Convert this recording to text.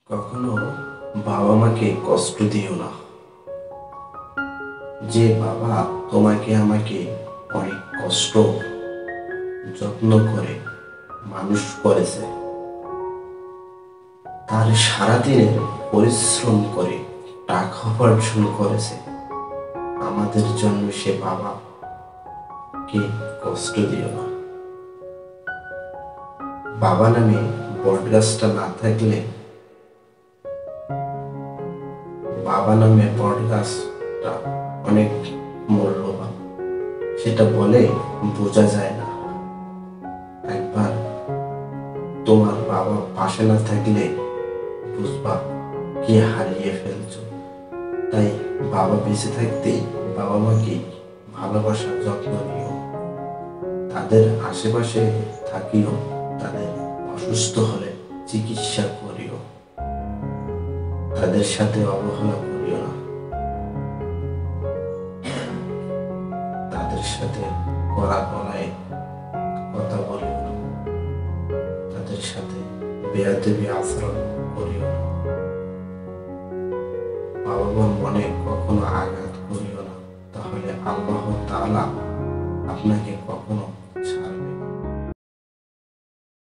কখনো বাবা মাকে কষ্ট দিও না। যে বাবা তোমাকে আমাকে অনেক কষ্ট যত্ন করে মানুষ করেছে, তার সারাদিনের পরিশ্রম করে টাকা উপার্জন করেছে, আমাদের জন্য সে বাবাকে কষ্ট দিও না। বাবা নামে বটগাছটা না থাকলে, বাবা নামে বটগাছটা অনেক মূল্যবান, সেটা বলে বোঝা যায় না। একবার তোমার বাবা পাশে না থাকলে বুঝবা কি হারিয়ে ফেলছো। তাই বাবা বেঁচে থাকতেই বাবা মাকে ভালোবাসা যত্ন নিও, তাদের আশেপাশে থাকিও, তাদের অসুস্থ হলে চিকিৎসা করিও, তাদের সাথে অবহেলা করিও না, তাদের সাথে কড়া গলায় কথা বলিও না, তাদের সাথে বেয়াদবি আচরণ করিও না, বাবা মার মনে কখনো আঘাত করিও না, তাহলে আল্লাহ তাআলা আপনাকে কখনো